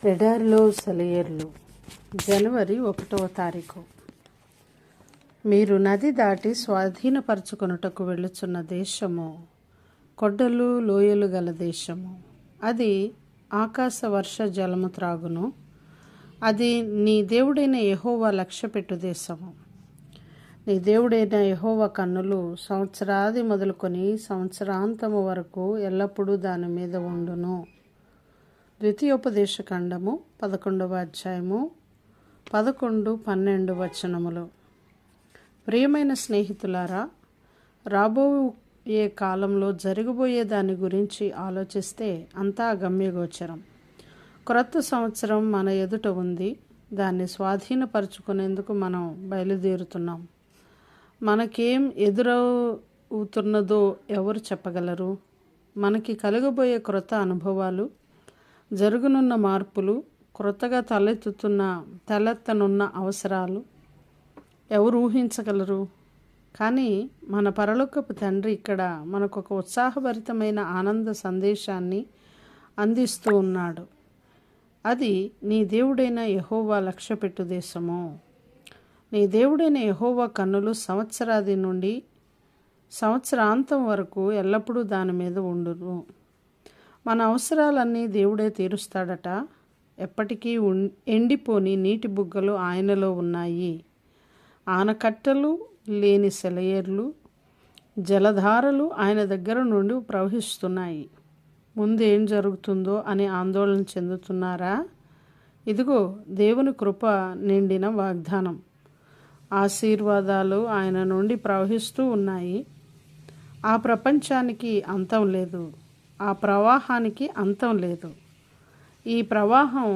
ఎడారిలో సెలయేర్లు. జనవరి 1వ తారీఖు. మీరు నది దాటి స్వాధీనపరచుకొనుటకు వెళ్ళుచున్న దేశము కొండలు లోయలు గల దేశము. అది ఆకాశ వర్ష జలము త్రాగును. అది నీ దేవుడైన యెహోవా లక్ష్యపెట్టు దేశము. నీ దేవుడైన యెహోవా కన్నులు సంవత్సరాది మొదలుకొని సంవత్సరాంతము వరకు ఎల్లప్పుడూ దాని మీద ఉండును. ద్వితీయోపదేశకాండము 11వ అధ్యాయము 11-12 వచనములు. ప్రియమైన స్నేహితులారా, రాబోయే కాలంలో జరగబోయే దాని గురించి ఆలోచిస్తే అంతా గమ్యగోచరం. క్రొత్త సంవత్సరం మన ఎదుట ఉంది. దాన్ని స్వాధీనపరచుకునేందుకు మనం బయలుదేరుతున్నాం. మనకేం ఎదురవుతున్నదో ఎవరు చెప్పగలరు? మనకి కలగబోయే క్రొత్త అనుభవాలు, జరుగునున్న మార్పులు, క్రొత్తగా తలెత్తనున్న అవసరాలు ఎవరు ఊహించగలరు? కానీ మన పరలోకపు తండ్రి ఇక్కడ మనకు ఒక ఉత్సాహభరితమైన ఆనంద సందేశాన్ని అందిస్తూ ఉన్నాడు. అది నీ దేవుడైన యెహోవా లక్ష్యపెట్టు దేశము. నీ దేవుడైన యెహోవా కన్నులు సంవత్సరాది నుండి సంవత్సరాంతం వరకు ఎల్లప్పుడూ దాని మీద ఉండును. మన అవసరాలన్నీ దేవుడే తీరుస్తాడట. ఎప్పటికీ ఎండిపోని నీటి బుగ్గలు ఆయనలో ఉన్నాయి. ఆనకట్టలు లేని సెలయేర్లు, జలధారలు ఆయన దగ్గర నుండి ప్రవహిస్తున్నాయి. ముందు ఏం జరుగుతుందో అని ఆందోళన చెందుతున్నారా? ఇదిగో దేవుని కృప నిండిన వాగ్దానం. ఆశీర్వాదాలు ఆయన నుండి ప్రవహిస్తూ ఉన్నాయి. ఆ ప్రపంచానికి అంతం లేదు. ఆ ప్రవాహానికి అంతం లేదు. ఈ ప్రవాహం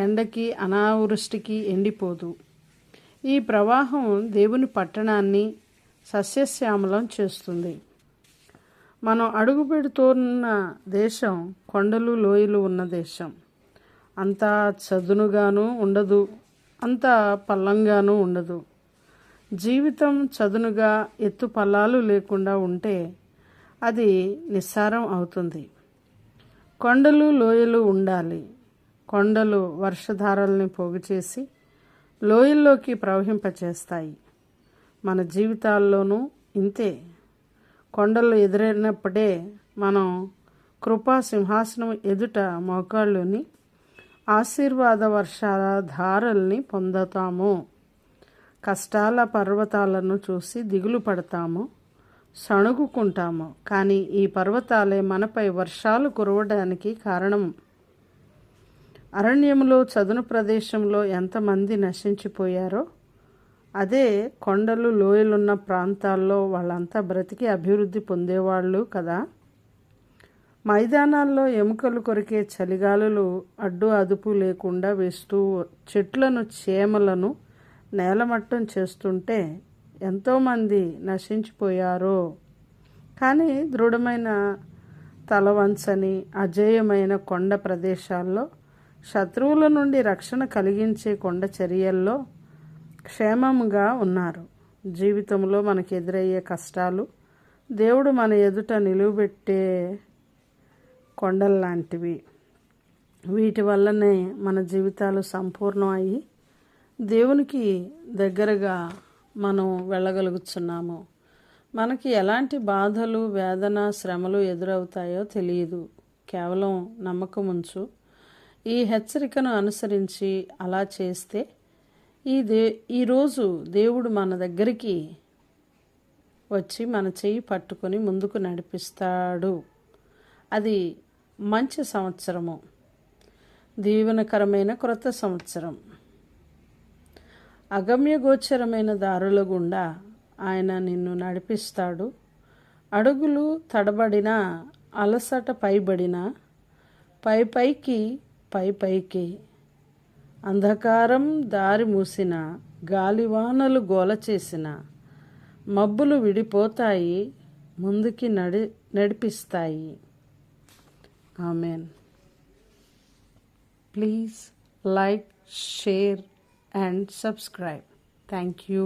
ఎండకి అనావృష్టికి ఎండిపోదు. ఈ ప్రవాహం దేవుని పట్టణాన్ని సస్యశ్యామలం చేస్తుంది. మనం అడుగు పెడుతున్న దేశం కొండలు లోయలు ఉన్న దేశం. అంతా చదునుగాను ఉండదు, అంతా పల్లంగాను ఉండదు. జీవితం చదునుగా ఎత్తు పల్లాలు లేకుండా ఉంటే అది నిస్సారం అవుతుంది. కొండలు లోయలు ఉండాలి. కొండలు వర్షధారల్ని పోగు చేసి లోయల్లోకి ప్రవహింపచేస్తాయి. మన జీవితాల్లోనూ ఇంతే. కొండలు ఎదురైనప్పుడే మనం కృపా సింహాసనం ఎదుట మోకాళ్ళుని ఆశీర్వాద వర్షాల ధారల్ని పొందుతాము. కష్టాల పర్వతాలను చూసి దిగులు పడతాము, సణుగుకుంటాము. కానీ ఈ పర్వతాలే మనపై వర్షాలు కురవడానికి కారణం. అరణ్యంలో చదును ప్రదేశంలో ఎంతమంది నశించిపోయారో అదే కొండలు లోయలున్న ప్రాంతాల్లో వాళ్ళంతా బ్రతికి అభివృద్ధి పొందేవాళ్ళు కదా. మైదానాల్లో ఎముకలు కొరికే చలిగాలులు అడ్డు అదుపు లేకుండా వేస్తూ చెట్లను చేమలను నేలమట్టం చేస్తుంటే ఎంతోమంది నశించిపోయారో. కానీ దృఢమైన తలవంచని అజేయమైన కొండ ప్రదేశాల్లో, శత్రువుల నుండి రక్షణ కలిగించే కొండ చర్యల్లో క్షేమంగా ఉన్నారు. జీవితంలో మనకు ఎదురయ్యే కష్టాలు దేవుడు మన ఎదుట నిలువబెట్టే కొండల్లాంటివి. వీటి వల్లనే మన జీవితాలు సంపూర్ణం అయ్యి దేవునికి దగ్గరగా మనం వెళ్ళగలుగుతున్నాము. మనకి ఎలాంటి బాధలు, వేదన, శ్రమలు ఎదురవుతాయో తెలియదు. కేవలం నమ్మకం ఉంచు. ఈ హెచ్చరికను అనుసరించి అలా చేస్తే ఈరోజు దేవుడు మన దగ్గరికి వచ్చి మన చెయ్యి పట్టుకొని ముందుకు నడిపిస్తాడు. అది మంచి సంవత్సరము, దీవెనకరమైన క్రొత్త సంవత్సరం. అగమ్యగోచరమైన దారుల గుండా ఆయన నిన్ను నడిపిస్తాడు. అడుగులు తడబడిన, అలసట పైబడిన, పైకి అంధకారం దారి మూసిన, గాలివానలు గోల చేసిన, మబ్బులు విడిపోతాయి, ముందుకి నడిపిస్తాయి. Amen. Please like, share and subscribe. Thank you.